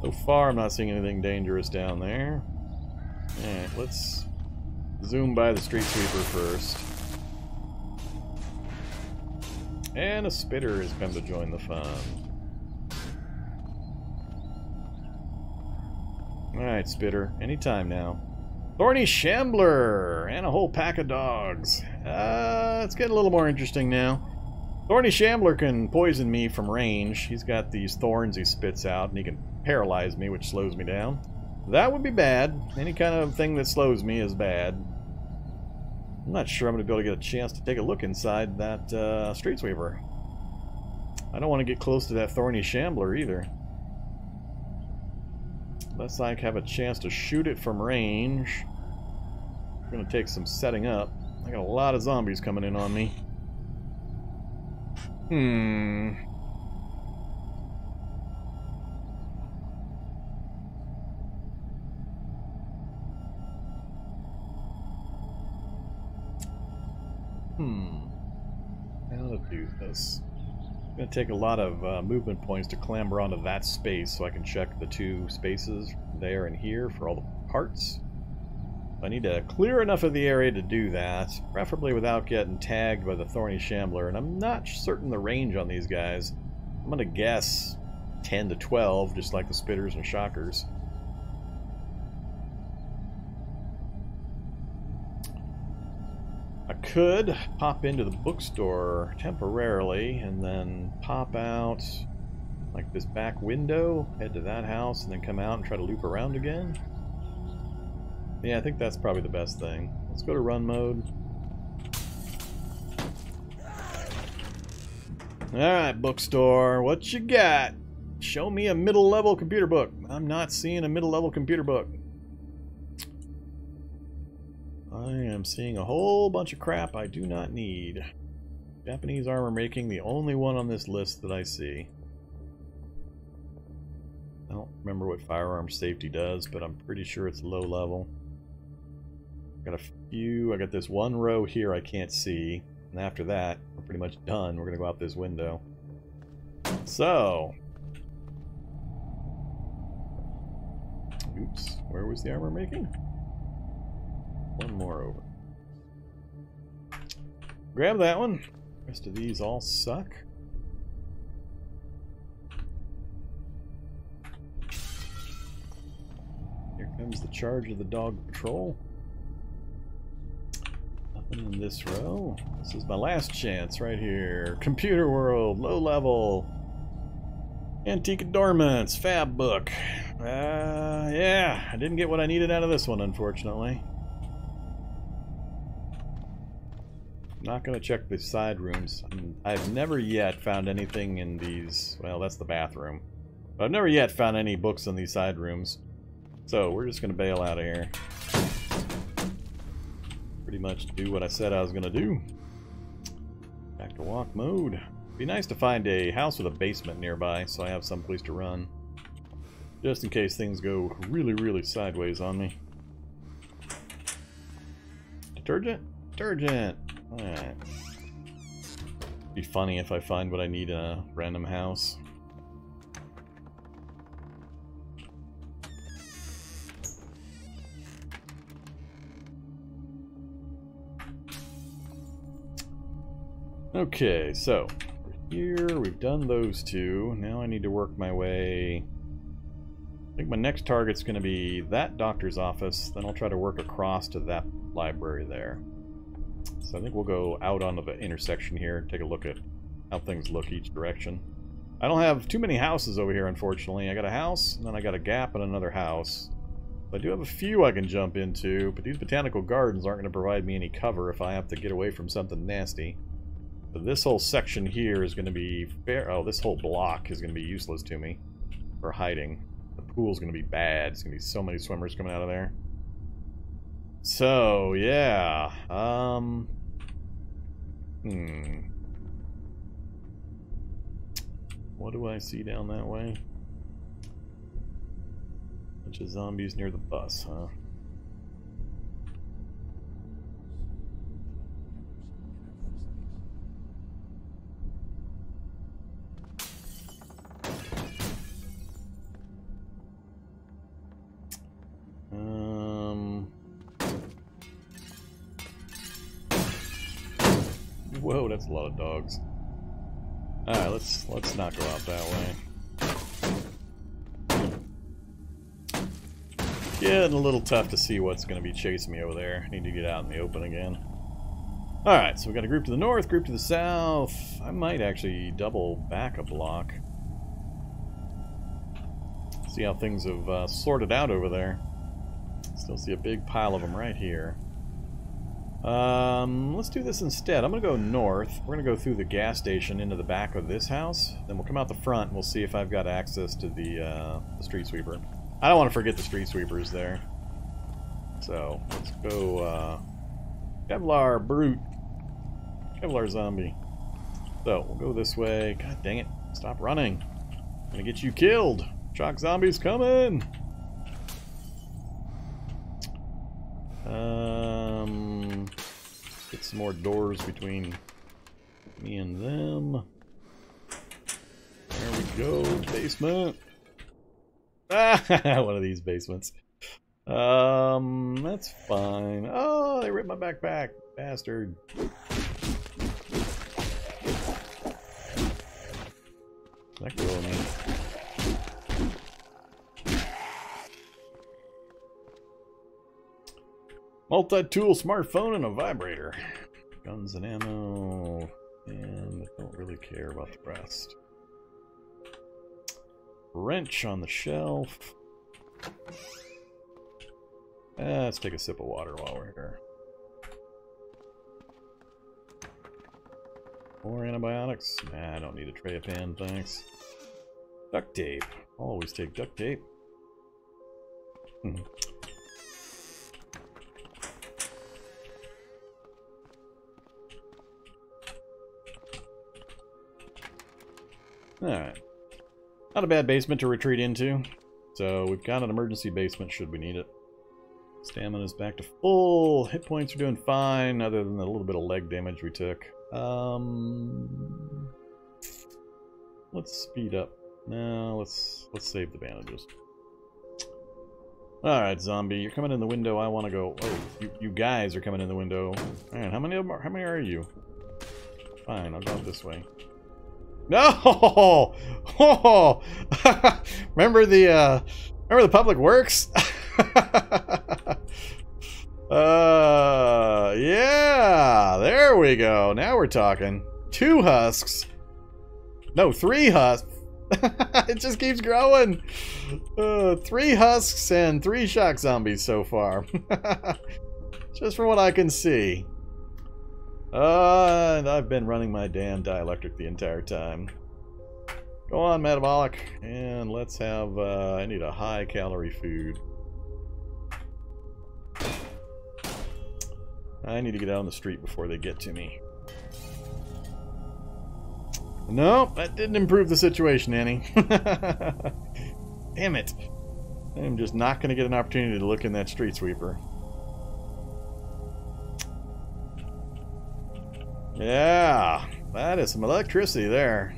So far, I'm not seeing anything dangerous down there. Alright, let's zoom by the street sweeper first. And a spitter has come to join the fun. Alright, spitter. Anytime now. Thorny Shambler! And a whole pack of dogs. It's getting a little more interesting now. Thorny Shambler can poison me from range. He's got these thorns he spits out, and he can paralyze me, which slows me down. That would be bad. Any kind of thing that slows me is bad. I'm not sure I'm going to be able to get a chance to take a look inside that street sweeper. I don't want to get close to that Thorny Shambler either. Unless I have a chance to shoot it from range. It's going to take some setting up. I got a lot of zombies coming in on me. How to do this? It's going to take a lot of movement points to clamber onto that space so I can check the two spaces there and here for all the parts. I need to clear enough of the area to do that, preferably without getting tagged by the Thorny Shambler, and I'm not certain the range on these guys. I'm going to guess 10 to 12, just like the spitters and shockers. I could pop into the bookstore temporarily and then pop out like this back window, head to that house, and then come out and try to loop around again. Yeah, I think that's probably the best thing. Let's go to run mode. Alright, bookstore, what you got? Show me a middle-level computer book. I'm not seeing a middle-level computer book. I am seeing a whole bunch of crap I do not need. Japanese armor making, the only one on this list that I see. I don't remember what firearm safety does, but I'm pretty sure it's low level. Got a few. I got this one row here I can't see, and after that we're pretty much done. We're gonna go out this window. So, oops, where was the armor making? One more over. Grab that one. The rest of these all suck. Here comes the charge of the dog patrol. Nothing in this row. This is my last chance right here. Computer World, low level. Antique Adornments, Fab Book. Yeah, I didn't get what I needed out of this one, unfortunately. Not going to check the side rooms. I've never yet found anything in these. Well, that's the bathroom. But I've never yet found any books in these side rooms. So we're just going to bail out of here. Pretty much do what I said I was going to do. Back to walk mode. Be nice to find a house with a basement nearby so I have some place to run. Just in case things go really, really sideways on me. Detergent? Detergent! Alright. Be funny if I find what I need in a random house. Okay, so here we've done those two. Now I need to work my way. I think my next target's going to be that doctor's office. Then I'll try to work across to that library there. So I think we'll go out onto the intersection here and take a look at how things look each direction. I don't have too many houses over here, unfortunately. I got a house, and then I got a gap and another house. I do have a few I can jump into, but these botanical gardens aren't going to provide me any cover if I have to get away from something nasty. So this whole section here is going to be fair. Oh, this whole block is going to be useless to me for hiding. The pool's going to be bad. It's going to be so many swimmers coming out of there. So, yeah. What do I see down that way? Bunch of zombies near the bus, huh? Whoa, that's a lot of dogs. Alright, let's not go out that way. Getting a little tough to see what's going to be chasing me over there. Need to get out in the open again. Alright, so we got a group to the north, group to the south. I might actually double back a block. See how things have sorted out over there. Still see a big pile of them right here. Let's do this instead. I'm going to go north. We're going to go through the gas station into the back of this house. Then we'll come out the front and we'll see if I've got access to the street sweeper. I don't want to forget the street sweepers there. So, let's go, Kevlar Brute. Kevlar Zombie. So, we'll go this way. God dang it. Stop running. I'm gonna get you killed. Shock Zombies coming! Get some more doors between me and them. There we go. Basement. One of these basements. That's fine. Oh, they ripped my backpack. Bastard. That girl, man. Multi-tool smartphone and a vibrator. Guns and ammo. And I don't really care about the rest. Wrench on the shelf. Let's take a sip of water while we're here. More antibiotics? Nah, I don't need a tray of pan, thanks. Duct tape. Always take duct tape. Alright. Not a bad basement to retreat into. So we've got an emergency basement should we need it. Stamina's back to full. Hit points are doing fine, other than the little bit of leg damage we took. Let's speed up. No, let's save the bandages. Alright, zombie, you're coming in the window. I want to go. Oh, you guys are coming in the window. Alright, how many are you? Fine, I'll go this way. No! Oh! Remember the Public Works? Yeah, there we go. Now we're talking. 2 husks. No, 3 husks. It just keeps growing. 3 husks and 3 shock zombies so far. Just from what I can see. And I've been running my damn dielectric the entire time. Go on, metabolic, and let's have, I need a high-calorie food. I need to get out on the street before they get to me. Nope, that didn't improve the situation, Annie. Damn it. I'm just not going to get an opportunity to look in that street sweeper. Yeah, that is some electricity there.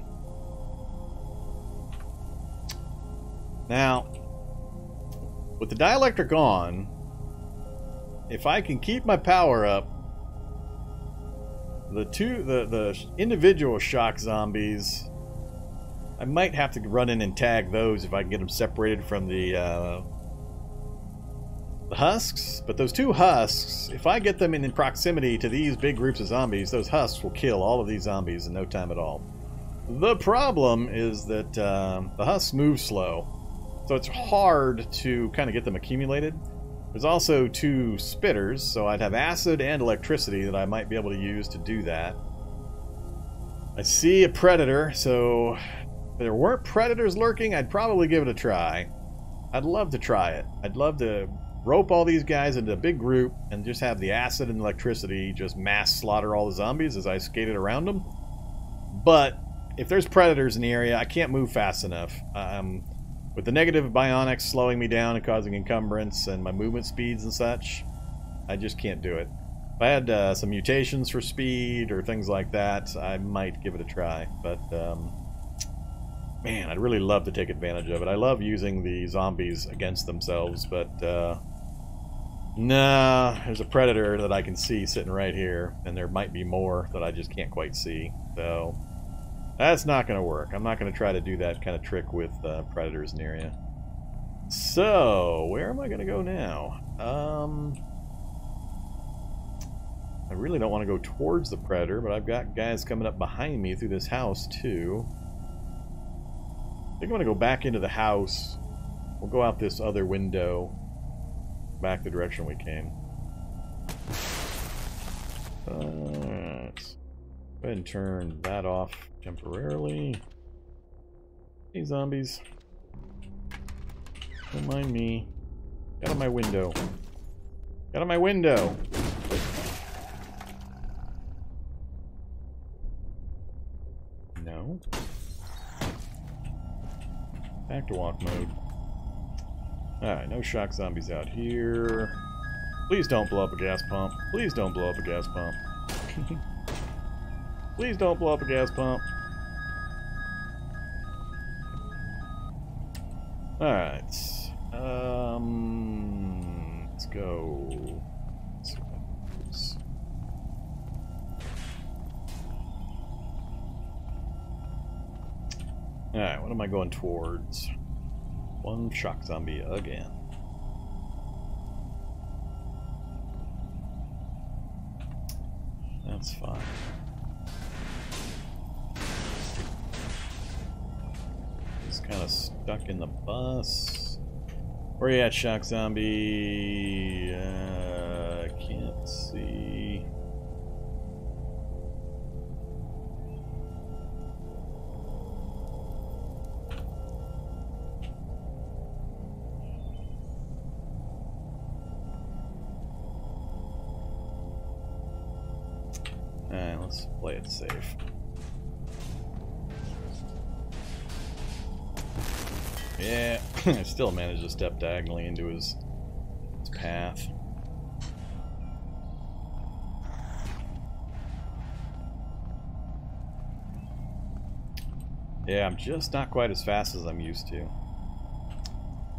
Now, with the dielectric on, if I can keep my power up, the individual shock zombies, I might have to run in and tag those if I can get them separated from the husks. But those 2 husks, if I get them in proximity to these big groups of zombies, those husks will kill all of these zombies in no time at all. The problem is that the husks move slow, so it's hard to kind of get them accumulated. There's also 2 spitters, so I'd have acid and electricity that I might be able to use to do that. I see a predator, so if there weren't predators lurking, I'd probably give it a try. I'd love to try it. I'd love to rope all these guys into a big group and just have the acid and electricity just mass slaughter all the zombies as I skated around them. But if there's predators in the area, I can't move fast enough. With the negative bionics slowing me down and causing encumbrance and my movement speeds and such, I just can't do it. If I had some mutations for speed or things like that, I might give it a try. But, man, I'd really love to take advantage of it. I love using the zombies against themselves, but Nah, there's a predator that I can see sitting right here, and there might be more that I just can't quite see. So that's not going to work. I'm not going to try to do that kind of trick with predators near you. So, where am I going to go now? I really don't want to go towards the predator, but I've got guys coming up behind me through this house, too. I think I'm going to go back into the house. We'll go out this other window, back the direction we came. Let's go ahead and turn that off temporarily. Hey, zombies. Don't mind me. Get out of my window. Get out of my window! No. Back to walk mode. Alright, no shock zombies out here. Please don't blow up a gas pump. Please don't blow up a gas pump. Please don't blow up a gas pump. Alright. Let's go. Alright, what am I going towards? One shock zombie again. That's fine. He's kind of stuck in the bus. Where you at, shock zombie? Can't see. Alright, let's play it safe. Yeah, I still managed to step diagonally into his path. Yeah, I'm just not quite as fast as I'm used to.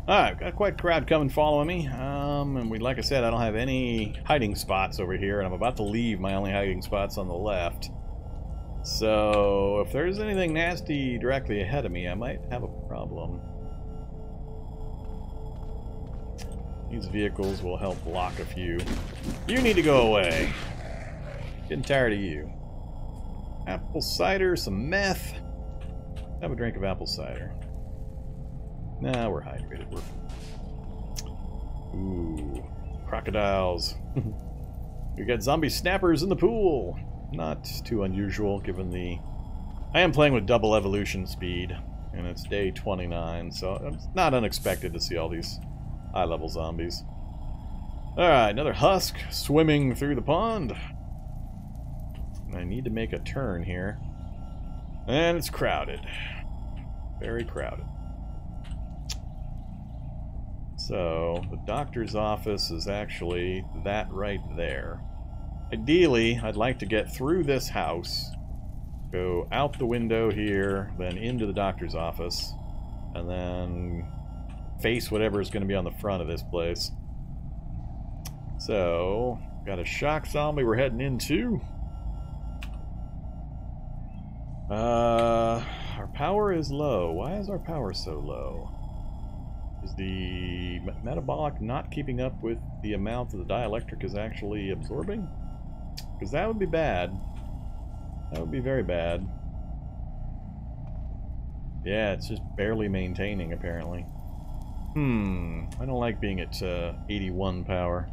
Alright, I've got quite a crowd coming following me. And like I said, I don't have any hiding spots over here, and I'm about to leave my only hiding spots on the left. So, if there's anything nasty directly ahead of me, I might have a problem. These vehicles will help block a few. You need to go away. Getting tired of you. Apple cider, some meth. Have a drink of apple cider. Nah, we're hydrated. Ooh, crocodiles. We got zombie snappers in the pool. Not too unusual, given the... I am playing with double evolution speed, and it's day 29, so it's not unexpected to see all these high-level zombies. Alright, another husk swimming through the pond. I need to make a turn here. And it's crowded. Very crowded. So, the doctor's office is actually that right there. Ideally, I'd like to get through this house, go out the window here, then into the doctor's office, and then face whatever is going to be on the front of this place. So, got a shock zombie we're heading into. Our power is low. Why is our power so low? Is the metabolic not keeping up with the amount that the dielectric is actually absorbing? Because that would be bad. That would be very bad. Yeah, it's just barely maintaining, apparently. I don't like being at 81 power.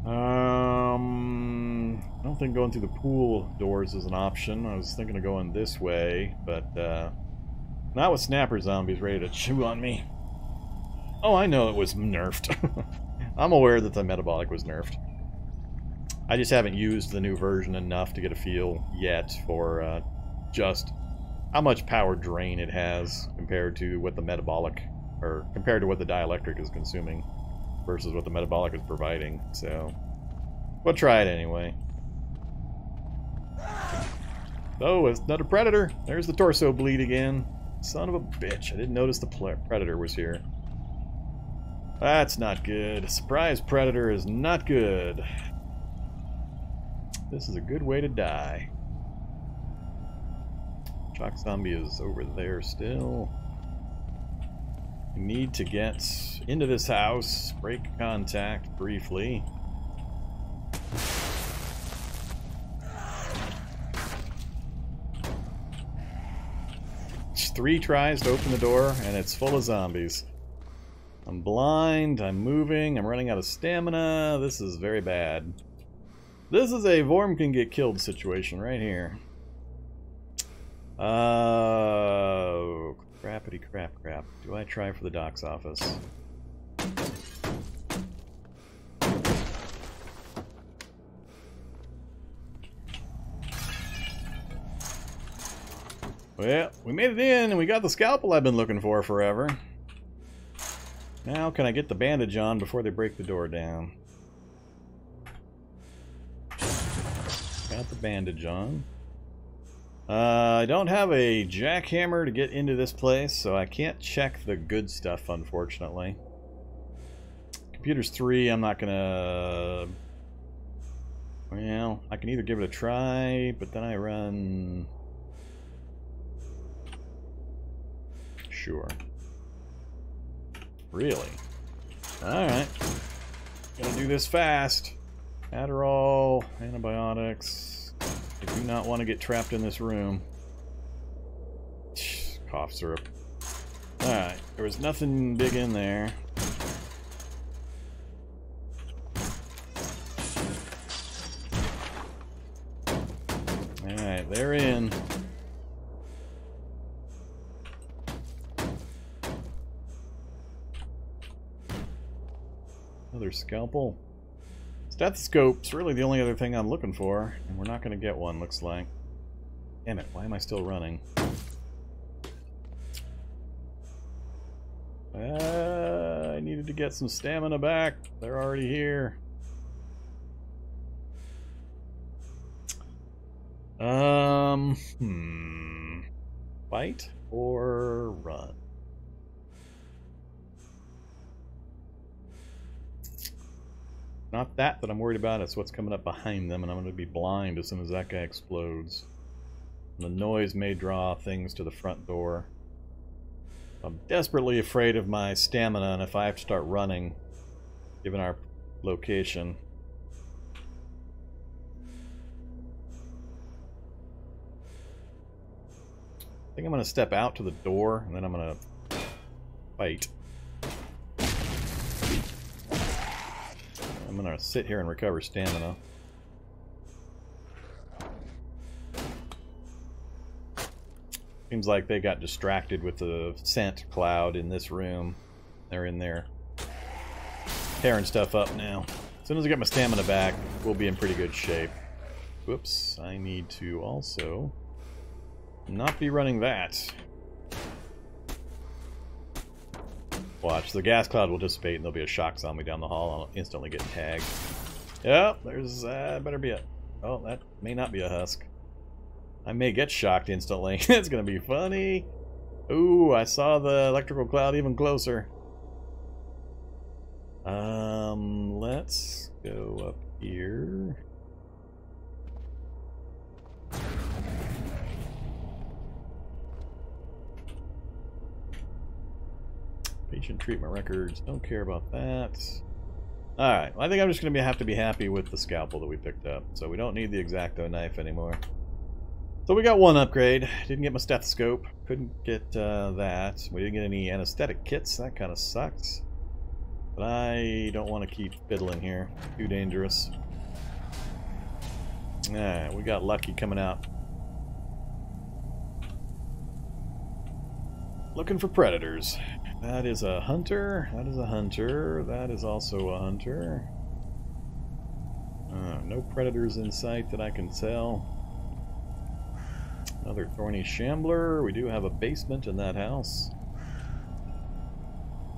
I don't think going through the pool doors is an option. I was thinking of going this way, but not with snapper zombies ready to chew on me. Oh, I know it was nerfed. I'm aware that the metabolic was nerfed. I just haven't used the new version enough to get a feel yet for just how much power drain it has compared to what the metabolic, or compared to what the dielectric is consuming versus what the metabolic is providing. So, we'll try it anyway. Oh, it's another predator. There's the torso bleed again. Son of a bitch. I didn't notice the predator was here. That's not good. Surprise predator is not good. This is a good way to die. Shock zombie is over there still. We need to get into this house, break contact briefly. It's 3 tries to open the door, and it's full of zombies. I'm blind, I'm moving, I'm running out of stamina. This is very bad. This is a Vorm can get killed situation right here. Crappity crap. Do I try for the doc's office? Well, we made it in and we got the scalpel I've been looking for forever. Now can I get the bandage on before they break the door down? Got the bandage on. I don't have a jackhammer to get into this place, so I can't check the good stuff, unfortunately. Computer's 3, I'm not gonna... Well, I can either give it a try, but then I run... Sure. Really? Alright. Gonna do this fast. Adderall, antibiotics... I do not want to get trapped in this room. Cough syrup. Alright, there was nothing big in there. Alright, they're in. Another scalpel. Stethoscope's really the only other thing I'm looking for, and we're not going to get one, looks like. Damn it, why am I still running? I needed to get some stamina back. They're already here. Fight or run? Not that I'm worried about, it's what's coming up behind them, and I'm going to be blind as soon as that guy explodes. And the noise may draw things to the front door. I'm desperately afraid of my stamina, and if I have to start running, given our location. I think I'm going to step out to the door, and then I'm going to fight. I'm gonna sit here and recover stamina. Seems like they got distracted with the scent cloud in this room. They're in there tearing stuff up now. As soon as I get my stamina back, we'll be in pretty good shape. Whoops, I need to also not be running that. Watch, the gas cloud will dissipate and there'll be a shock zombie down the hall and I'll instantly get tagged. Yep, there's, better be a... Oh, that may not be a husk. I may get shocked instantly. It's gonna be funny. Ooh, I saw the electrical cloud even closer. Let's go up here. Patient treatment records, don't care about that. Alright, well, I think I'm just going to have to be happy with the scalpel that we picked up. So we don't need the X-Acto knife anymore. So we got one upgrade. Didn't get my stethoscope. Couldn't get that. We didn't get any anesthetic kits. That kind of sucks. But I don't want to keep fiddling here. Too dangerous. Alright, we got Lucky coming out. Looking for predators. That is a hunter. That is a hunter. That is also a hunter. No predators in sight that I can tell. Another thorny shambler. We do have a basement in that house.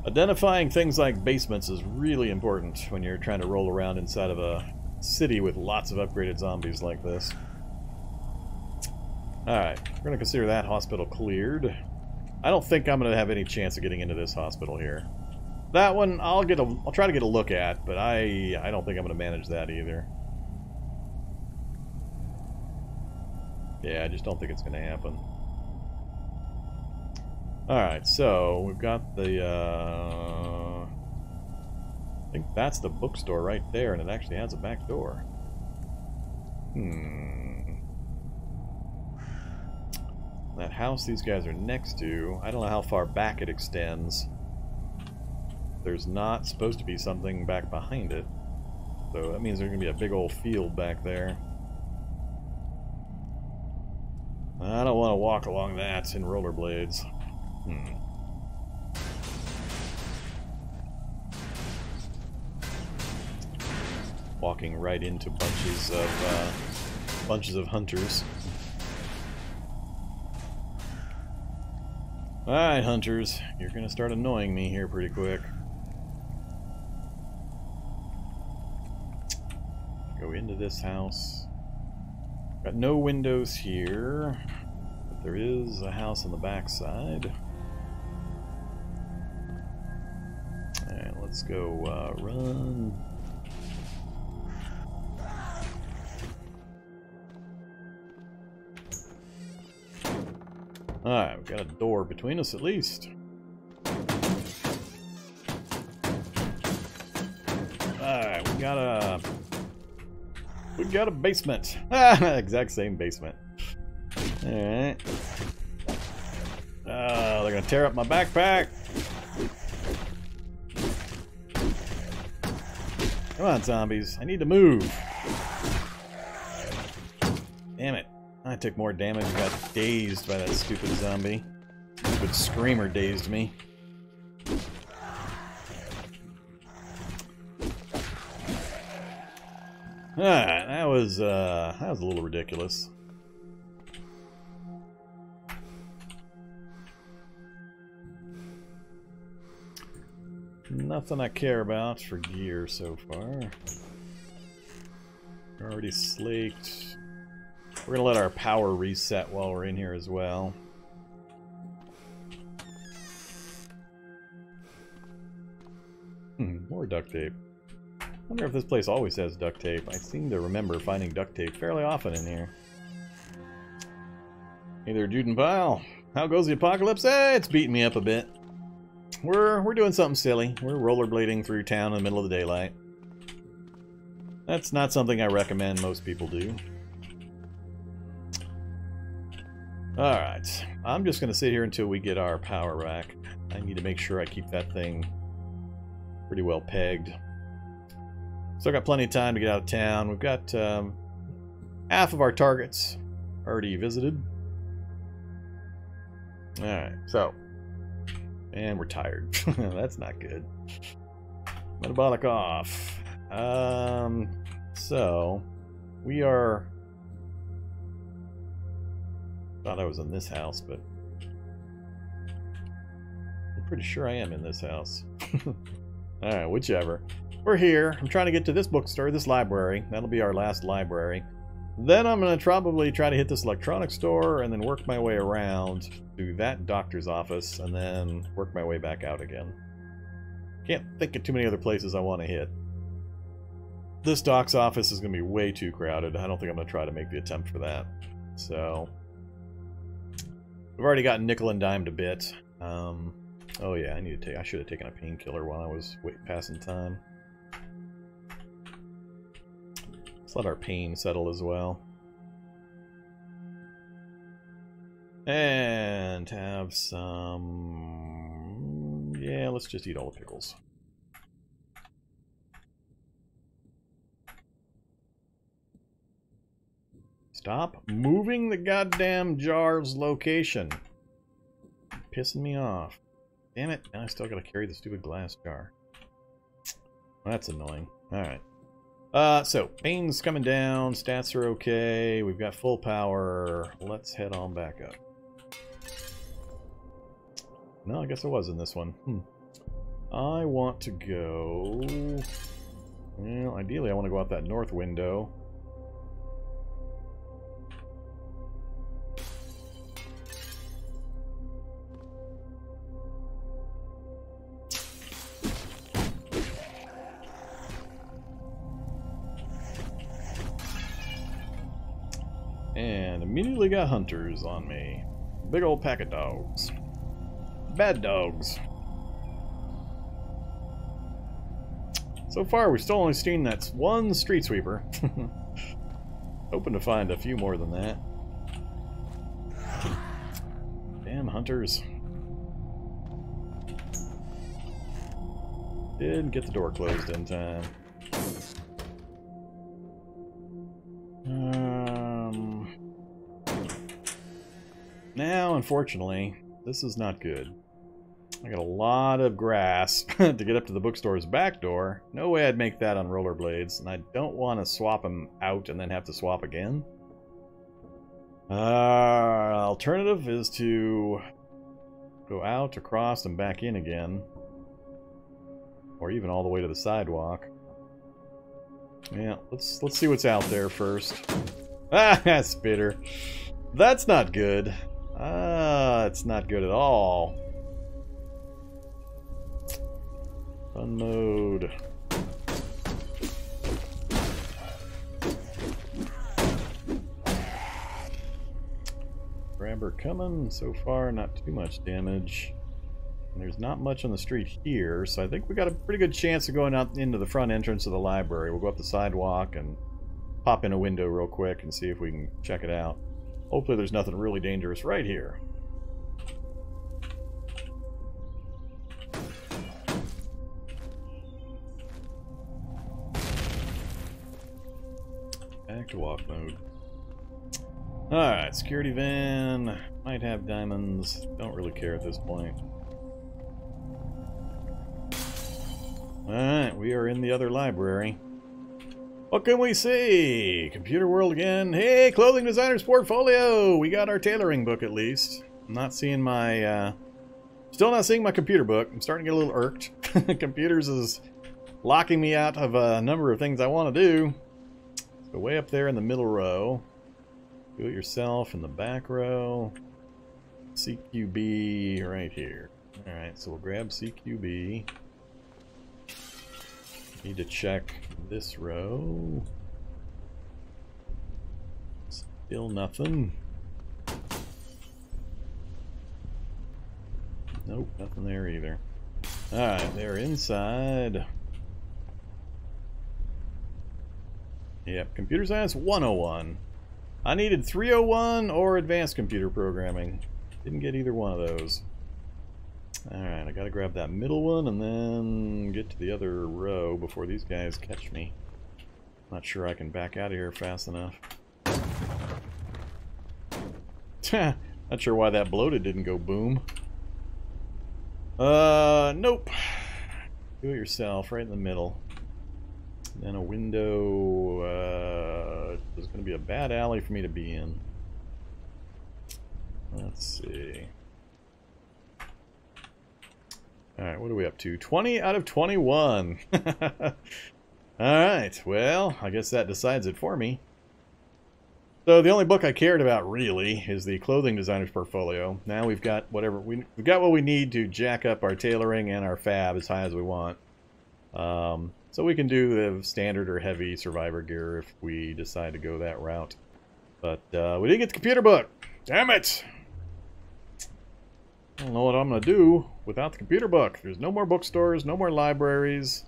Identifying things like basements is really important when you're trying to roll around inside of a city with lots of upgraded zombies like this. Alright, we're going to consider that hospital cleared. I don't think I'm going to have any chance of getting into this hospital here. That one, I'll try to get a look at, but I don't think I'm going to manage that either. Yeah, I just don't think it's going to happen. Alright, so we've got the, I think that's the bookstore right there, and it actually has a back door. That house these guys are next to, I don't know how far back it extends. There's not supposed to be something back behind it. So that means there's going to be a big old field back there. I don't want to walk along that in rollerblades. Walking right into bunches of hunters. Alright, hunters. You're going to start annoying me here pretty quick. Go into this house. Got no windows here, but there is a house on the back side. Alright, let's go run. Alright, we've got a door between us at least. Alright, we got a basement. Exact same basement. Alright. They're gonna tear up my backpack. Come on, zombies. I need to move. Damn it. I took more damage and got dazed by that stupid zombie. Stupid screamer dazed me. Alright, that was a little ridiculous. Nothing I care about for gear so far. We're already slaked. We're gonna let our power reset while we're in here as well. More duct tape. I wonder if this place always has duct tape. I seem to remember finding duct tape fairly often in here. Hey there, Jude and Pyle. How goes the apocalypse? It's beating me up a bit. We're doing something silly. We're rollerblading through town in the middle of the daylight. That's not something I recommend most people do. Alright, I'm just going to sit here until we get our power rack. I need to make sure I keep that thing pretty well pegged. Still got plenty of time to get out of town. We've got half of our targets already visited. Alright, so. And we're tired. That's not good. Metabolic off. So, we are... Thought I was in this house, but I'm pretty sure I am in this house. Alright, whichever. We're here. I'm trying to get to this bookstore, this library. That'll be our last library. Then I'm going to probably try to hit this electronics store and then work my way around to that doctor's office and then work my way back out again. Can't think of too many other places I want to hit. This doc's office is going to be way too crowded. I don't think I'm going to try to make the attempt for that. So... We've already gotten nickel and dimed a bit. Oh yeah, I should have taken a painkiller while I was passing time. Let's let our pain settle as well. And have some... Yeah, let's just eat all the pickles. Stop moving the goddamn jar's location. Pissing me off. Damn it, now I still gotta carry the stupid glass jar. That's annoying. Alright. So, pain's coming down, stats are okay, we've got full power. Let's head on back up. No, I guess I was in this one. I want to go... Well, ideally I want to go out that north window. immediately got hunters on me. Big old pack of dogs. Bad dogs. So far, we've still only seen that one street sweeper. Hoping to find a few more than that. Damn hunters. Didn't get the door closed in time. Now, unfortunately, this is not good. I got a lot of grass to get up to the bookstore's back door. No way I'd make that on rollerblades, and I don't want to swap them out and then have to swap again. Alternative is to go out, across, and back in again. Or even all the way to the sidewalk. Yeah, let's see what's out there first. Ah, spitter. That's not good. It's not good at all. Fun mode. Grabber coming. So far, not too much damage. And there's not much on the street here, so I think we got a pretty good chance of going out into the front entrance of the library. We'll go up the sidewalk and pop in a window real quick and see if we can check it out. Hopefully there's nothing really dangerous right here. Back to walk mode. Alright, security van. Might have diamonds. Don't really care at this point. Alright, we are in the other library. What can we see? Computer world again. Hey, clothing designer's portfolio! We got our tailoring book at least. I'm not seeing my, still not seeing my computer book. I'm starting to get a little irked. Computers is locking me out of a number of things I want to do. So way up there in the middle row. Do it yourself in the back row. CQB right here. Alright, so we'll grab CQB. Need to check this row. Still nothing. Nope, nothing there either. Alright, they're inside. Yep, computer science 101. I needed 301 or advanced computer programming. Didn't get either one of those. Alright, I gotta grab that middle one and then get to the other row before these guys catch me. Not sure I can back out of here fast enough. Not sure why that bloated didn't go boom. Nope. Do it yourself, right in the middle. Then a window, there's gonna be a bad alley for me to be in. Let's see. Alright, what are we up to? 20 out of 21! Alright, well, I guess that decides it for me. So the only book I cared about, really, is the clothing designer's portfolio. Now we've got whatever we've got what we need to jack up our tailoring and our fab as high as we want. So we can do the standard or heavy survivor gear if we decide to go that route. But we didn't get the computer book! Damn it! I don't know what I'm going to do without the computer book. There's no more bookstores, no more libraries.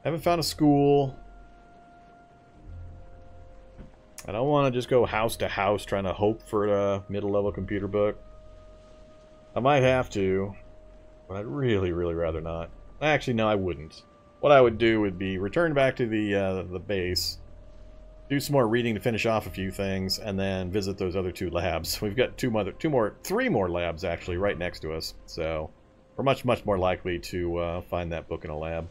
Haven't found a school. I don't want to just go house to house trying to hope for a middle-level computer book. I might have to, but I'd really, really rather not. Actually, no, I wouldn't. What I would do would be return back to the base, do some more reading to finish off a few things, and then visit those other two labs. We've got three more labs actually right next to us, so we're much more likely to find that book in a lab.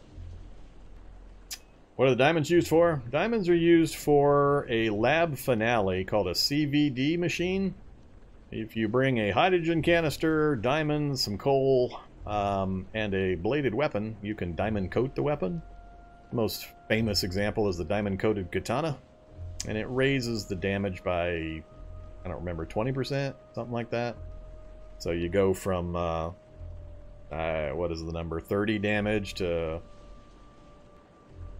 What are the diamonds used for? Diamonds are used for a lab finale called a CVD machine. If you bring a hydrogen canister, diamonds, some coal, and a bladed weapon, you can diamond coat the weapon. The most famous example is the diamond coated katana. And it raises the damage by, I don't remember, 20%? Something like that. So you go from, what is the number, 30 damage to,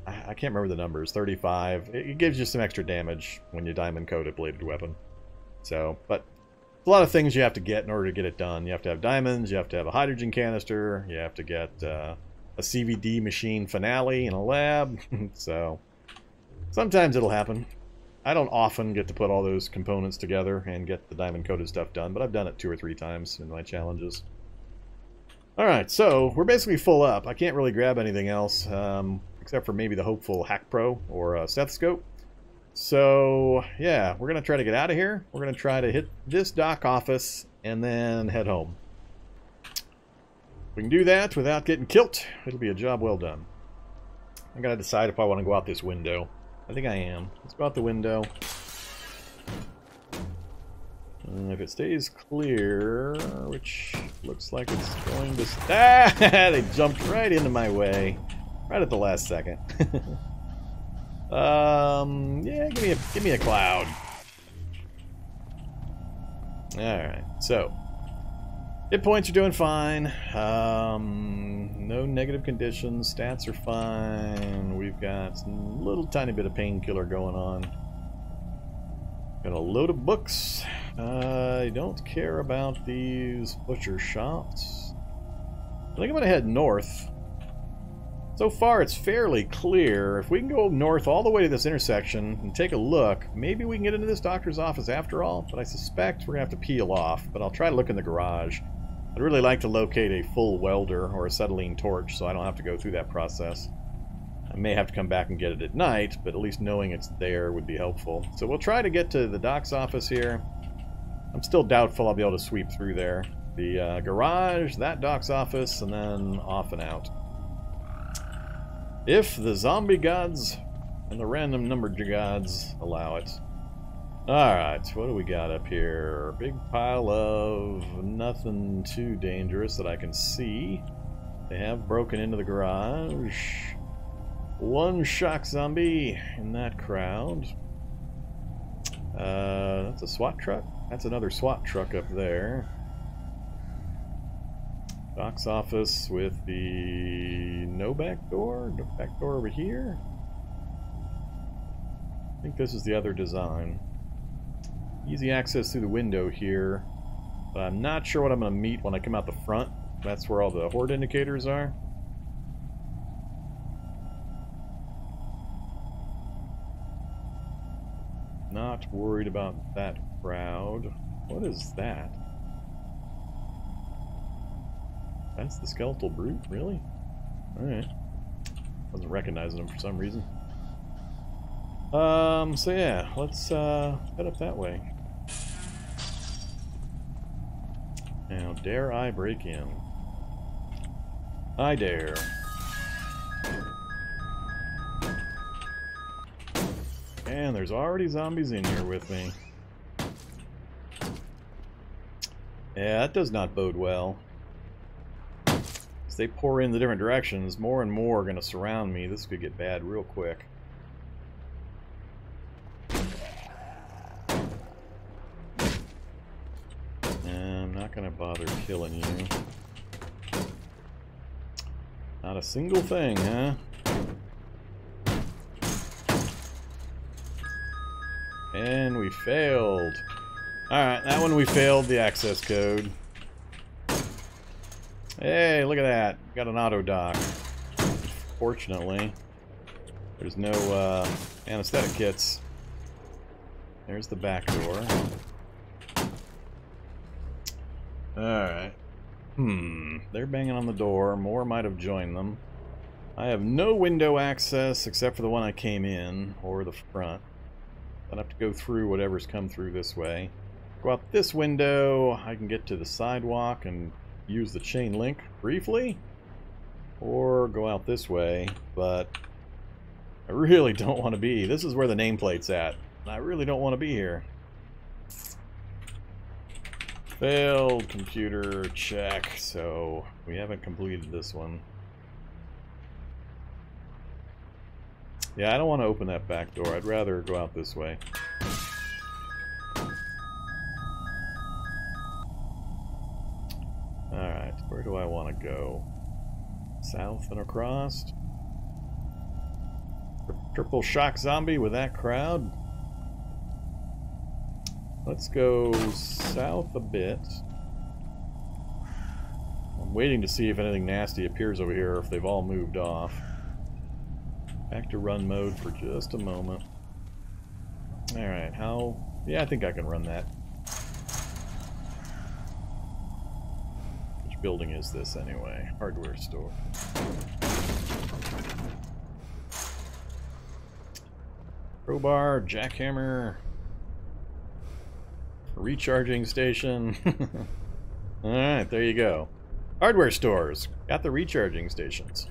I can't remember the numbers, 35. It gives you some extra damage when you diamond coat a bladed weapon. So, but a lot of things you have to get in order to get it done. You have to have diamonds, you have to have a hydrogen canister, you have to get a CVD machine finale in a lab. So, sometimes it'll happen. I don't often get to put all those components together and get the diamond-coated stuff done, but I've done it 2 or 3 times in my challenges. Alright, so we're basically full up. I can't really grab anything else, except for maybe the hopeful Hack Pro or a stethoscope. So, yeah, we're going to try to get out of here. We're going to try to hit this dock office and then head home. If we can do that without getting killed, it'll be a job well done. I got to decide if I want to go out this window. I think I am. Let's go out the window. If it stays clear, which looks like it's going to... Ah! They jumped right into my way. Right at the last second. Yeah, give me a cloud. Alright, so hit points are doing fine. No negative conditions. Stats are fine. We've got a little tiny bit of painkiller going on. Got a load of books. I don't care about these butcher shops. I think I'm gonna head north. So far, it's fairly clear. If we can go north all the way to this intersection and take a look, maybe we can get into this doctor's office after all, but I suspect we're going to have to peel off, but I'll try to look in the garage. I'd really like to locate a full welder or acetylene torch so I don't have to go through that process. I may have to come back and get it at night, but at least knowing it's there would be helpful. So we'll try to get to the doc's office here. I'm still doubtful I'll be able to sweep through there. The garage, that doc's office, and then off and out. If the zombie gods and the random numbered gods allow it. Alright, what do we got up here? Big pile of nothing too dangerous that I can see. They have broken into the garage. One shock zombie in that crowd. That's a SWAT truck? That's another SWAT truck up there. Doc's office with the no back door? No back door over here? I think this is the other design. Easy access through the window here. But I'm not sure what I'm going to meet when I come out the front. That's where all the horde indicators are. Not worried about that crowd. What is that? That's the skeletal brute, really? Alright. Wasn't recognizing him for some reason. So yeah, let's head up that way. Now, dare I break in? I dare. And there's already zombies in here with me. Yeah, that does not bode well. As they pour in the different directions, more and more are going to surround me. This could get bad real quick. I'm not going to bother killing you. Not a single thing, huh? And we failed. Alright, that one we failed the access code. Hey, look at that. Got an auto dock. Fortunately, there's no anesthetic kits. There's the back door. Alright. They're banging on the door. More might have joined them. I have no window access except for the one I came in, or the front. I'll have to go through whatever's come through this way. Go out this window, I can get to the sidewalk and use the chain link briefly. Or go out this way, but I really don't want to be. This is where the nameplate's at. I really don't want to be here. Failed computer check, so we haven't completed this one. Yeah, I don't want to open that back door. I'd rather go out this way. Alright, where do I want to go? South and across? Triple shock zombie with that crowd? Let's go south a bit. I'm waiting to see if anything nasty appears over here, or if they've all moved off. Back to run mode for just a moment. Alright, how... Yeah, I think I can run that. Which building is this, anyway? Hardware store. Crowbar, jackhammer... recharging station. Alright, there you go. Hardware stores. Got the recharging stations.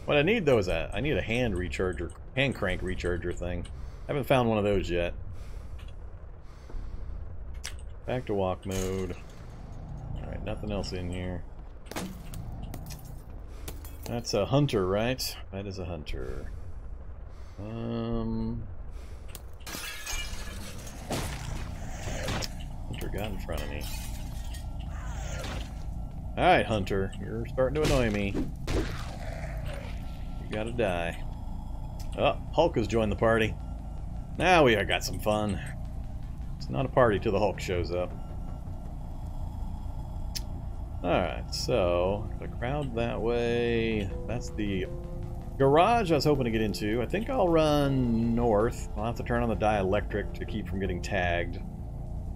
What I need though is I need a hand recharger, hand crank recharger thing. Haven't found one of those yet. Back to walk mode. Alright, nothing else in here. That's a hunter, right? That is a hunter. Hunter got in front of me. Alright, Hunter. You're starting to annoy me. You gotta die. Oh, Hulk has joined the party. Now we got some fun. It's not a party till the Hulk shows up. Alright, so the crowd that way. That's the garage I was hoping to get into. I think I'll run north. I'll have to turn on the dielectric to keep from getting tagged.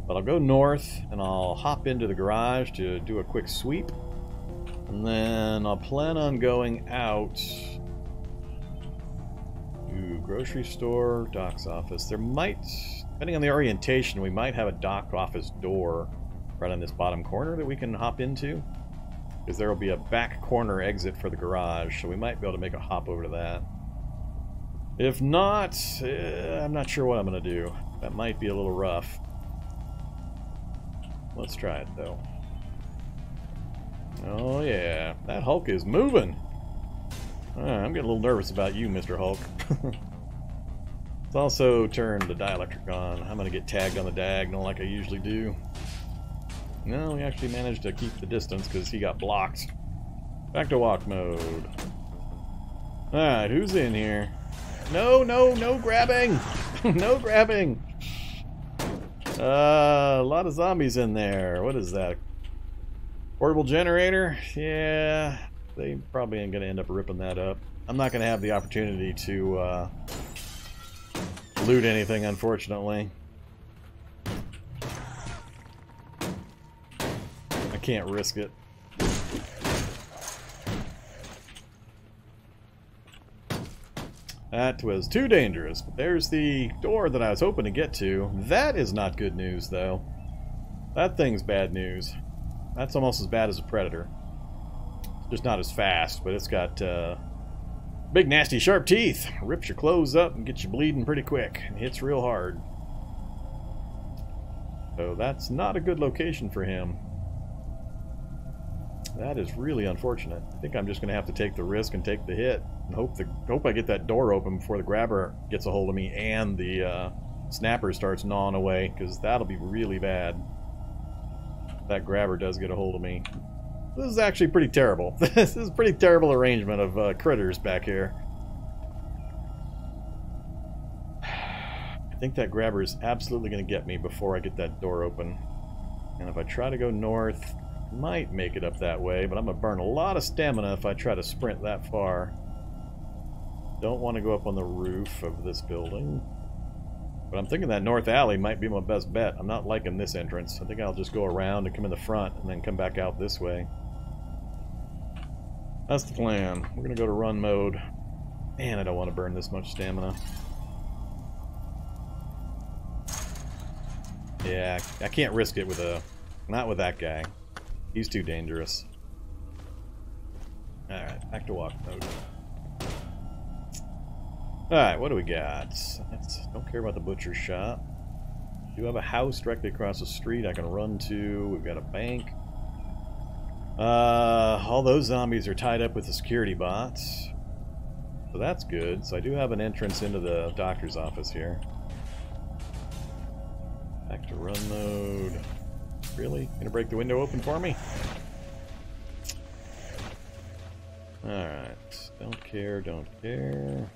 But I'll go north and I'll hop into the garage to do a quick sweep. And then I'll plan on going out to grocery store, doc's office. There might, depending on the orientation, we might have a dock office door right on this bottom corner that we can hop into. Because there will be a back corner exit for the garage, so we might be able to make a hop over to that. If not, I'm not sure what I'm going to do. That might be a little rough. Let's try it, though. Oh, yeah. That Hulk is moving. I'm getting a little nervous about you, Mr. Hulk. Let's also turn the dielectric on. I'm going to get tagged on the diagonal like I usually do. No, we actually managed to keep the distance because he got blocked. Back to walk mode. Alright, who's in here? No, no, no grabbing! No grabbing! A lot of zombies in there. What is that? Portable generator? Yeah, they probably ain't gonna end up ripping that up. I'm not gonna have the opportunity to loot anything, unfortunately. I can't risk it. That was too dangerous. But there's the door that I was hoping to get to. That is not good news, though. That thing's bad news. That's almost as bad as a Predator. Just not as fast, but it's got big, nasty, sharp teeth. Rips your clothes up and gets you bleeding pretty quick. And hits real hard. So that's not a good location for him. That is really unfortunate. I think I'm just going to have to take the risk and take the hit. And hope I get that door open before the grabber gets a hold of me and the snapper starts gnawing away, because that'll be really bad. That grabber does get a hold of me. This is actually pretty terrible. This is a pretty terrible arrangement of critters back here. I think that grabber is absolutely going to get me before I get that door open. And if I try to go north, might make it up that way, but I'm going to burn a lot of stamina if I try to sprint that far. Don't want to go up on the roof of this building. But I'm thinking that north alley might be my best bet. I'm not liking this entrance. I think I'll just go around and come in the front and then come back out this way. That's the plan. We're going to go to run mode. Man, I don't want to burn this much stamina. Yeah, I can't risk it with a... Not with that guy. He's too dangerous. Alright, back to walk mode. Alright, what do we got? Don't care about the butcher shop. Do have a house directly across the street I can run to. We've got a bank. All those zombies are tied up with the security bots. So that's good. So I do have an entrance into the doctor's office here. Back to run mode. Really? Gonna break the window open for me? Alright. Don't care, don't care.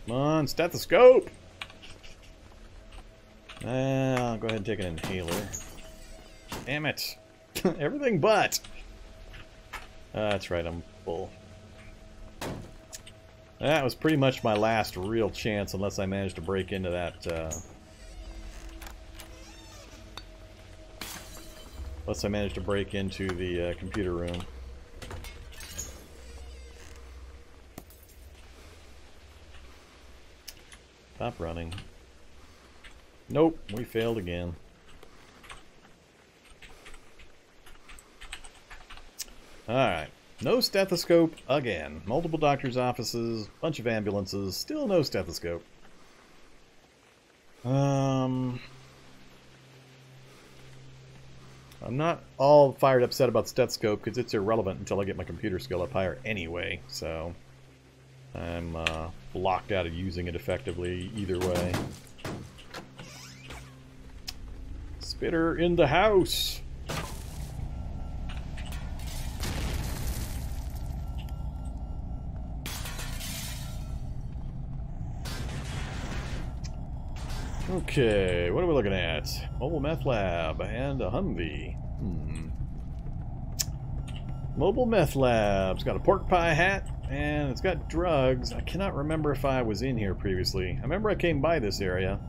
Come on, stethoscope! I'll go ahead and take an inhaler. Damn it. Everything but. That's right, I'm full. That was pretty much my last real chance, unless I managed to break into that, unless I managed to break into the computer room. Stop running. Nope, we failed again. Alright. No stethoscope again. Multiple doctor's offices, bunch of ambulances, still no stethoscope. I'm not all fired upset about stethoscope because it's irrelevant until I get my computer skill up higher anyway, so I'm blocked out of using it effectively either way. Spitter in the house! Okay, what are we looking at? Mobile meth lab and a Humvee. Mobile meth lab's got a pork pie hat and it's got drugs. I cannot remember if I was in here previously. I remember I came by this area.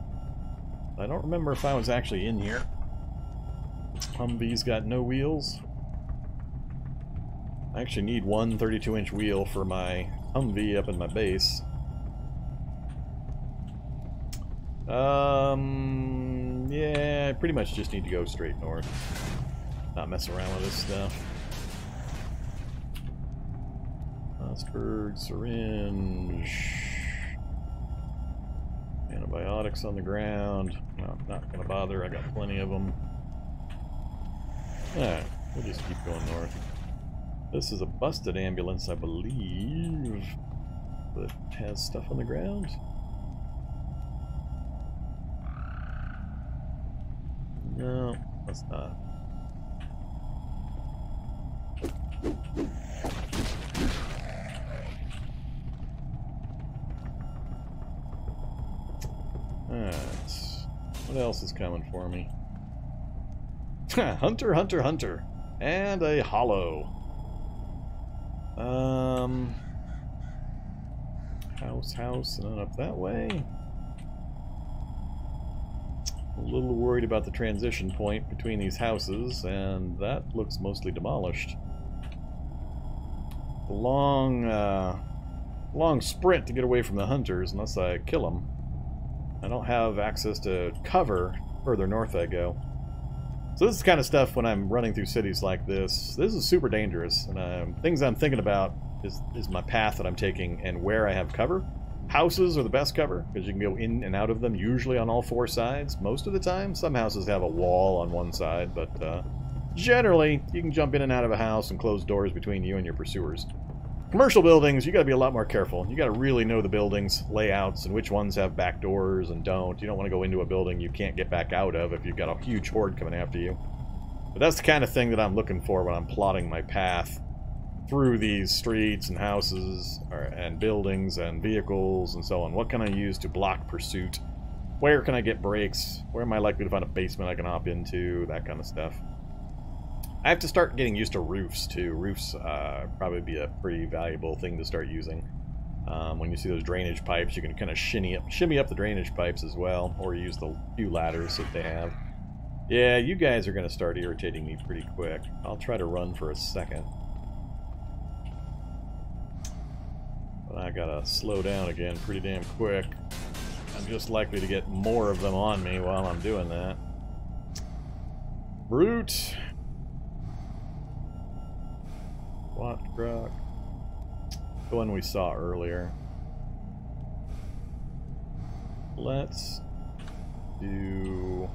I don't remember if I was actually in here. Humvee's got no wheels. I actually need one 32-inch wheel for my Humvee up in my base. Yeah, I pretty much just need to go straight north. Not mess around with this stuff. Mossberg syringe. Antibiotics on the ground. No, not gonna bother, I got plenty of them. Alright, we'll just keep going north. This is a busted ambulance, I believe, that has stuff on the ground. No, that's not. Alright. What else is coming for me? Hunter, hunter, hunter. And a hollow. House, and then up that way. A little worried about the transition point between these houses, and that looks mostly demolished. A long sprint to get away from the hunters, unless I kill them. I don't have access to cover further north I go. So this is the kind of stuff when I'm running through cities like this. This is super dangerous, and things I'm thinking about is my path that I'm taking and where I have cover. Houses are the best cover, because you can go in and out of them, usually on all four sides, most of the time. Some houses have a wall on one side, but generally, you can jump in and out of a house and close doors between you and your pursuers. Commercial buildings, you gotta be a lot more careful. You gotta really know the buildings, layouts, and which ones have back doors and don't. You don't want to go into a building you can't get back out of if you've got a huge horde coming after you. But that's the kind of thing that I'm looking for when I'm plotting my path through these streets and houses and buildings and vehicles and so on. What can I use to block pursuit? Where can I get breaks? Where am I likely to find a basement I can hop into? That kind of stuff. I have to start getting used to roofs too. Roofs probably be a pretty valuable thing to start using. When you see those drainage pipes, you can kind of shimmy up the drainage pipes as well, or use the few ladders that they have. Yeah, you guys are going to start irritating me pretty quick. I'll try to run for a second. But I gotta slow down again pretty damn quick. I'm just likely to get more of them on me while I'm doing that. Brute! What truck? The one we saw earlier. Let's do...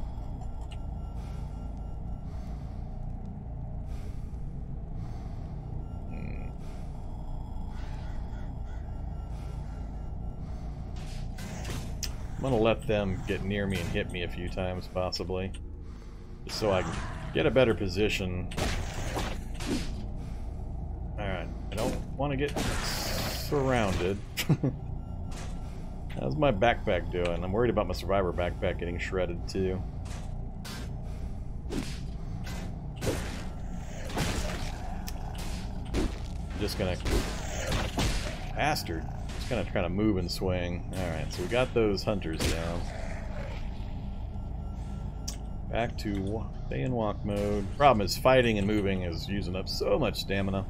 I'm gonna let them get near me and hit me a few times, possibly. Just so I can get a better position. Alright, I don't want to get surrounded. How's my backpack doing? I'm worried about my survivor backpack getting shredded too. Just gonna... Bastard. Just gonna try to move and swing. Alright, so we got those hunters down. Back to stay in walk mode. Problem is fighting and moving is using up so much stamina.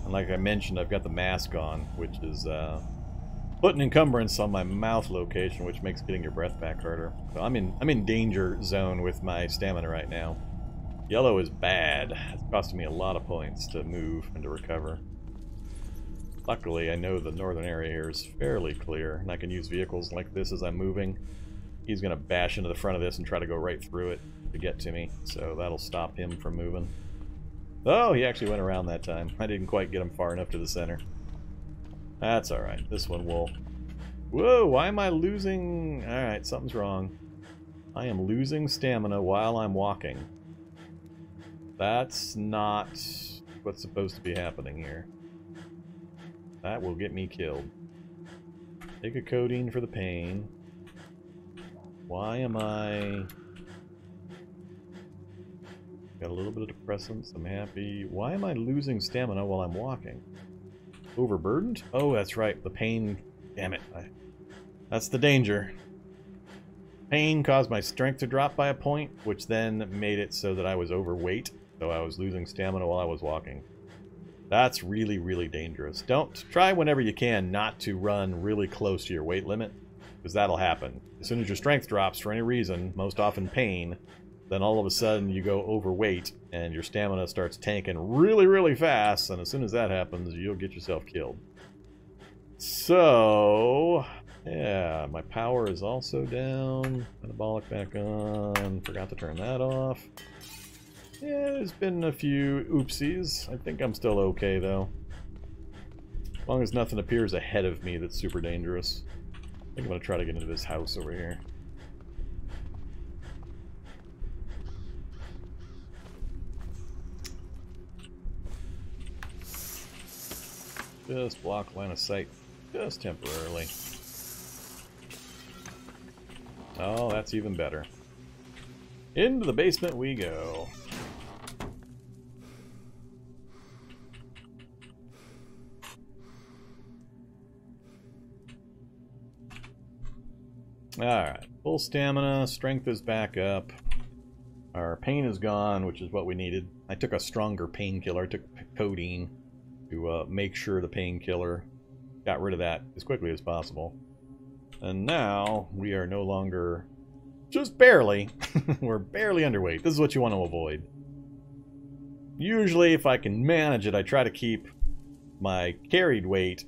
And like I mentioned, I've got the mask on, which is putting encumbrance on my mouth location, which makes getting your breath back harder. So I'm in danger zone with my stamina right now. Yellow is bad. It's costing me a lot of points to move and to recover. Luckily, I know the northern area here is fairly clear, and I can use vehicles like this as I'm moving. He's going to bash into the front of this and try to go right through it to get to me, so that'll stop him from moving. Oh, he actually went around that time. I didn't quite get him far enough to the center. That's alright. This one will... Whoa, why am I losing... Alright, something's wrong. I am losing stamina while I'm walking. That's not what's supposed to be happening here. That will get me killed. Take a codeine for the pain. Why am I... Got a little bit of depressants. I'm happy. Why am I losing stamina while I'm walking? Overburdened? Oh, that's right. The pain... Damn it. That's the danger. Pain caused my strength to drop by a point, which then made it so that I was overweight. So I was losing stamina while I was walking. That's really, really dangerous. Don't try whenever you can not to run really close to your weight limit, because that'll happen. As soon as your strength drops for any reason, most often pain, then all of a sudden you go overweight and your stamina starts tanking really, really fast, and as soon as that happens, you'll get yourself killed. So, yeah, my power is also down. Metabolic back on. Forgot to turn that off. Yeah, there's been a few oopsies. I think I'm still okay, though. As long as nothing appears ahead of me that's super dangerous. I think I'm going to try to get into this house over here. Just block line of sight. Just temporarily. Oh, that's even better. Into the basement we go. Alright, full stamina, strength is back up. Our pain is gone, which is what we needed. I took a stronger painkiller, I took codeine to make sure the painkiller got rid of that as quickly as possible. And now we are no longer, just barely, we're barely underweight. This is what you want to avoid. Usually if I can manage it, I try to keep my carried weight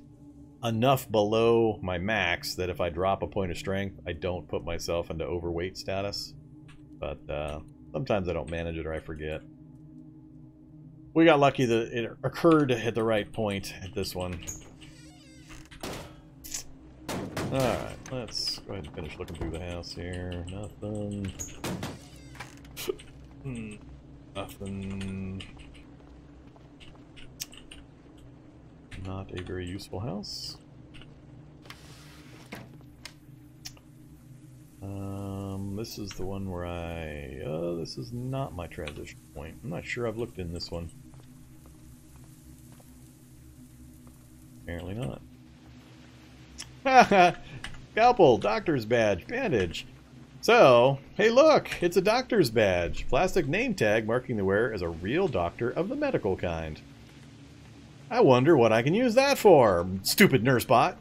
enough below my max that if I drop a point of strength, I don't put myself into overweight status. But sometimes I don't manage it or I forget. We got lucky that it occurred at the right point at this one. Alright, let's go ahead and finish looking through the house here. Nothing. Nothing. Not a very useful house. This is the one where this is not my transition point. I'm not sure I've looked in this one. Apparently not. Haha! Scalpel, doctor's badge, bandage. So, hey look, it's a doctor's badge. Plastic name tag marking the wearer as a real doctor of the medical kind. I wonder what I can use that for, stupid nurse bot.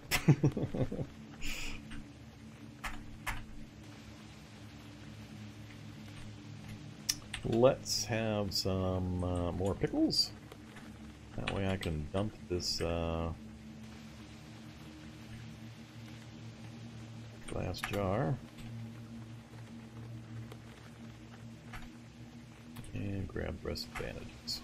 Let's have some more pickles. That way I can dump this glass jar. And grab the rest of the bandages.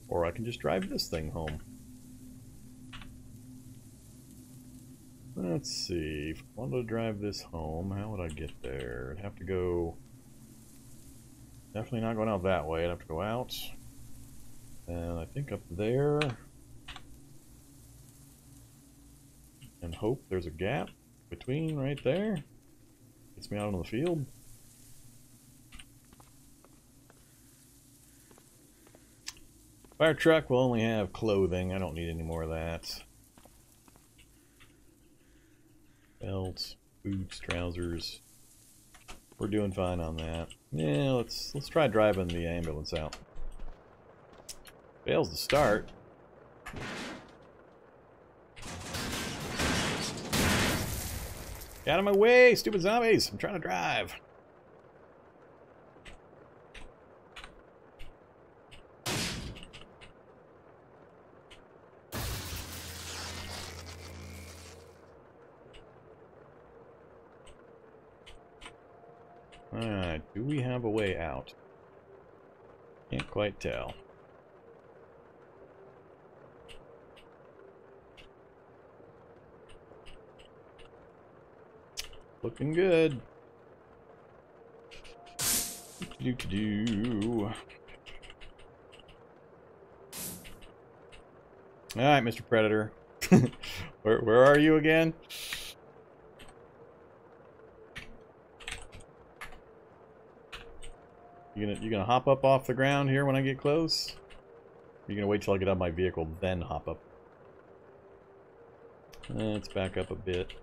Or I can just drive this thing home. Let's see. If I wanted to drive this home, how would I get there? I'd have to go Definitely not going out that way. I'd have to go out. And I think up there. And hope there's a gap between right there. Gets me out on the field. Fire truck will only have clothing. I don't need any more of that. Belts, boots, trousers. We're doing fine on that. Yeah, let's try driving the ambulance out. Fails to start. Get out of my way, stupid zombies! I'm trying to drive. Alright, do we have a way out? Can't quite tell. Looking good. Do. Alright, Mr. Predator. Where are you again? You gonna hop up off the ground here when I get close? Or you gonna wait till I get out of my vehicle, then hop up? Let's back up a bit.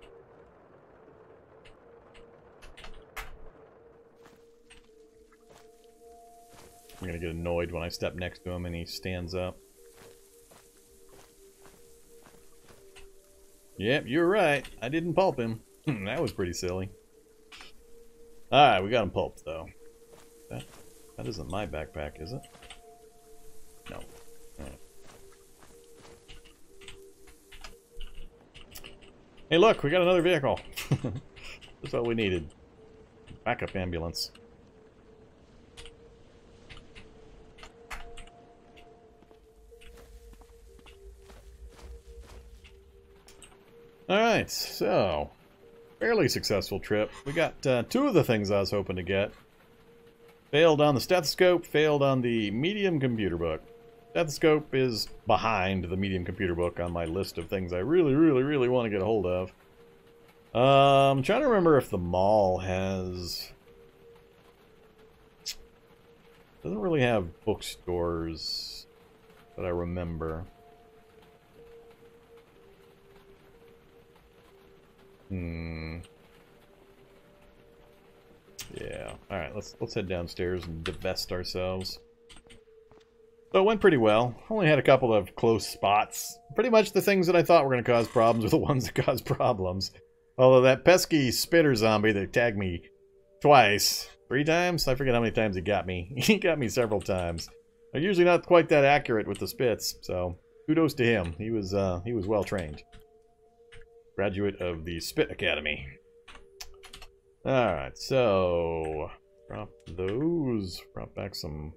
I'm gonna get annoyed when I step next to him and he stands up. Yep, you're right. I didn't pulp him. That was pretty silly. Alright, we got him pulped though. That isn't my backpack, is it? No. Alright. Hey look, we got another vehicle. That's what we needed. Backup ambulance. Alright, so fairly successful trip. We got two of the things I was hoping to get. Failed on the stethoscope, failed on the medium computer book. Stethoscope is behind the medium computer book on my list of things I really want to get a hold of. I'm trying to remember if the mall has... Doesn't really have bookstores that I remember. Yeah. Alright, let's head downstairs and divest ourselves. So it went pretty well. Only had a couple of close spots. Pretty much the things that I thought were going to cause problems are the ones that cause problems. Although that pesky spitter zombie that tagged me twice, 3 times? I forget how many times he got me. He got me several times. I'm usually not quite that accurate with the spits, so kudos to him. He was well trained. Graduate of the Spit Academy. Alright, so drop those. Drop back some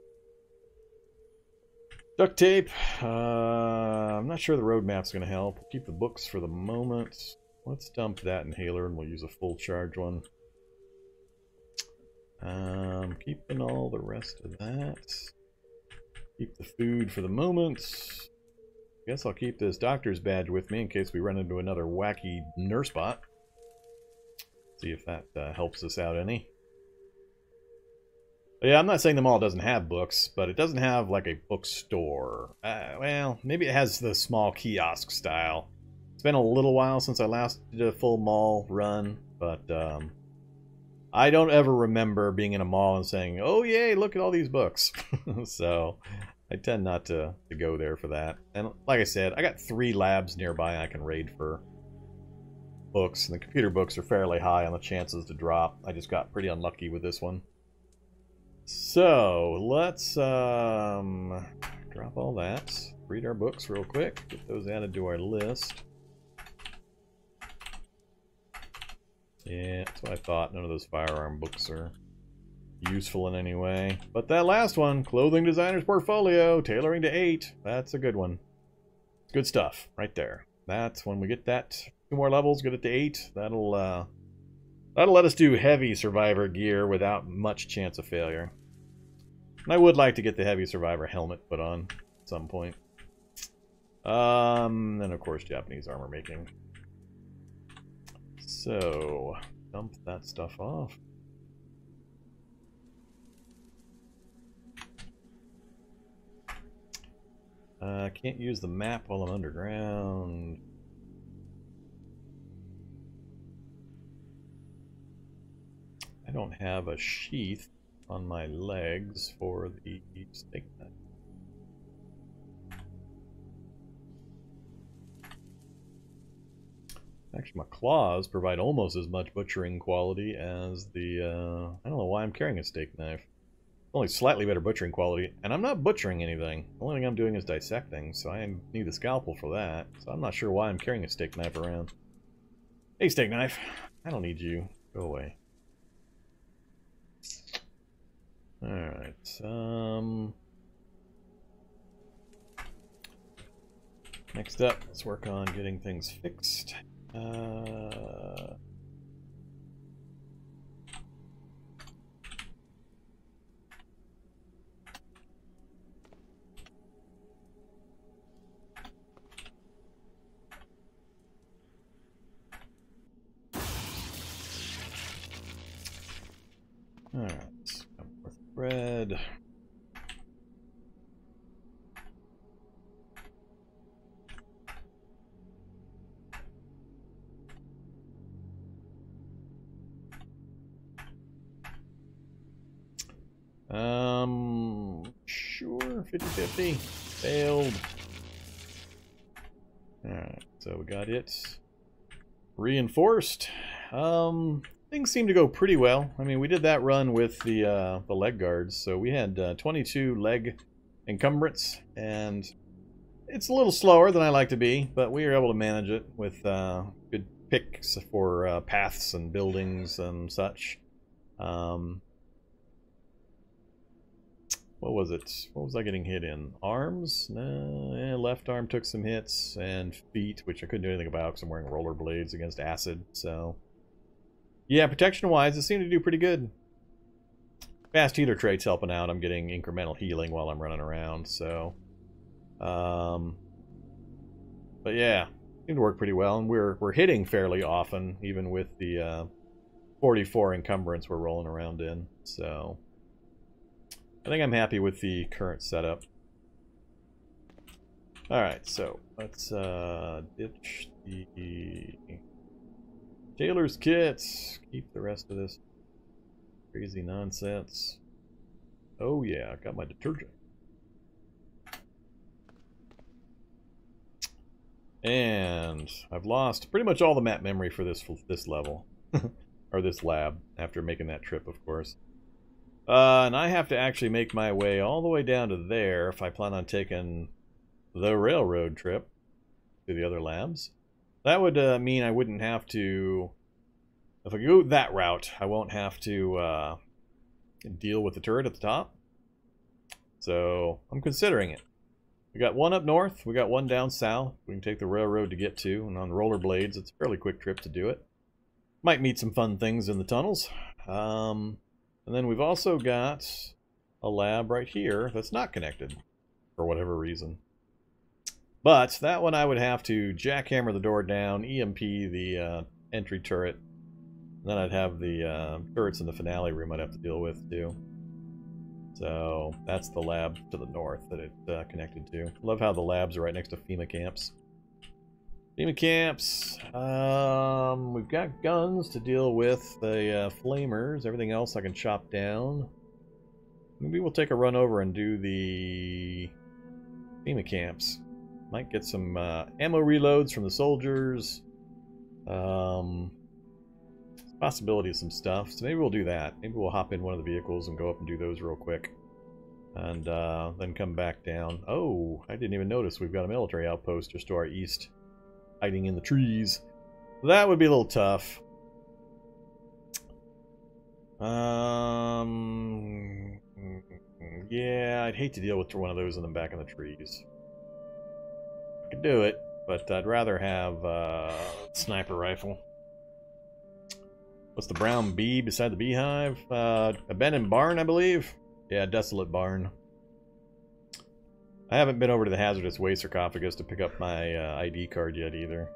duct tape. I'm not sure the roadmap's going to help. Keep the books for the moment. Let's dump that inhaler and we'll use a full charge one. Keeping all the rest of that. Keep the food for the moment. Guess I'll keep this doctor's badge with me in case we run into another wacky nurse bot. See if that helps us out any. But yeah, I'm not saying the mall doesn't have books, but it doesn't have like a bookstore. Well, maybe it has the small kiosk style. It's been a little while since I last did a full mall run, but I don't ever remember being in a mall and saying, oh yay, look at all these books. So I tend not to go there for that. And like I said, I got 3 labs nearby I can raid for books, and the computer books are fairly high on the chances to drop. I just got pretty unlucky with this one. So let's drop all that, read our books real quick, get those added to our list. Yeah, that's what I thought. None of those firearm books are useful in any way. But that last one, Clothing Designer's Portfolio, Tailoring to 8, that's a good one. Good stuff right there. That's when we get that 2 more levels, get it to 8. That'll let us do heavy survivor gear without much chance of failure. And I would like to get the Heavy Survivor helmet put on at some point. And of course Japanese armor making. So, dump that stuff off. Can't use the map while I'm underground. I don't have a sheath on my legs for the steak knife. Actually, my claws provide almost as much butchering quality as the, I don't know why I'm carrying a steak knife. Only slightly better butchering quality, and I'm not butchering anything. The only thing I'm doing is dissecting, so I need the scalpel for that. So I'm not sure why I'm carrying a steak knife around. Hey, steak knife. I don't need you. Go away. Alright, next up, let's work on getting things fixed. Alright, come with bread. Sure, 50-50. Failed. Alright, so we got it reinforced. Things seem to go pretty well. I mean, we did that run with the leg guards, so we had 22 leg encumbrance, and it's a little slower than I like to be, but we were able to manage it with good picks for paths and buildings and such. What was it? What was I getting hit in? Arms? No, yeah, left arm took some hits, and feet, which I couldn't do anything about because I'm wearing rollerblades against acid, so... Yeah, protection-wise, it seemed to do pretty good. Fast healer trait's helping out. I'm getting incremental healing while I'm running around, so... But yeah, seemed to work pretty well, and we're hitting fairly often, even with the 44 encumbrance we're rolling around in, so... I think I'm happy with the current setup. Alright, so let's ditch the Tailor's kits. Keep the rest of this crazy nonsense. Oh yeah, I got my detergent. And I've lost pretty much all the map memory for this level. Or this lab, after making that trip, of course. And I have to actually make my way all the way down to there if I plan on taking the railroad trip to the other labs. That would mean I wouldn't have to... If I go that route, I won't have to deal with the turret at the top. So, I'm considering it. We got one up north, we got one down south. We can take the railroad to get to, and on rollerblades, it's a fairly quick trip to do it. Might meet some fun things in the tunnels. And then we've also got a lab right here that's not connected, for whatever reason. But that one I would have to jackhammer the door down, EMP the entry turret, and then I'd have the turrets in the finale room I'd have to deal with too. So that's the lab to the north that it connected to. Love how the labs are right next to FEMA camps. FEMA camps. We've got guns to deal with the flamers. Everything else I can chop down. Maybe we'll take a run over and do the FEMA camps. Might get some ammo reloads from the soldiers. Possibility of some stuff. So maybe we'll do that. Maybe we'll hop in one of the vehicles and go up and do those real quick. And then come back down. Oh, I didn't even notice we've got a military outpost just to our east. Hiding in the trees. That would be a little tough. Yeah, I'd hate to deal with one of those in the back of the trees. I could do it, but I'd rather have a sniper rifle. What's the brown bee beside the beehive? Abandoned barn, I believe. Yeah, desolate barn. I haven't been over to the hazardous waste sarcophagus to pick up my ID card yet either.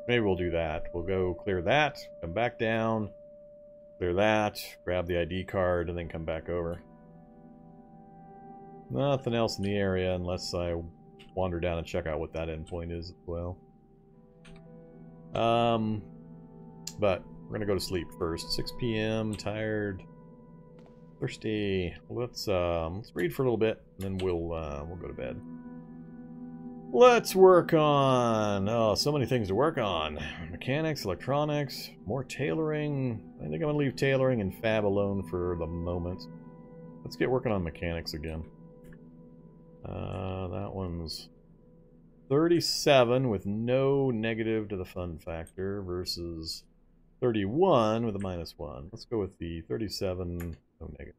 Maybe we'll do that. We'll go clear that, come back down, clear that, grab the ID card, and then come back over. Nothing else in the area unless I wander down and check out what that endpoint is as well. But we're gonna go to sleep first. 6 p.m. Tired, thirsty. Let's read for a little bit, and then we'll go to bed. Let's work on so many things to work on. Mechanics, electronics, more tailoring. I think I'm gonna leave tailoring and fab alone for the moment. Let's get working on mechanics again. That one's 37 with no negative to the fun factor versus 31 with a -1. Let's go with the 37, no negative.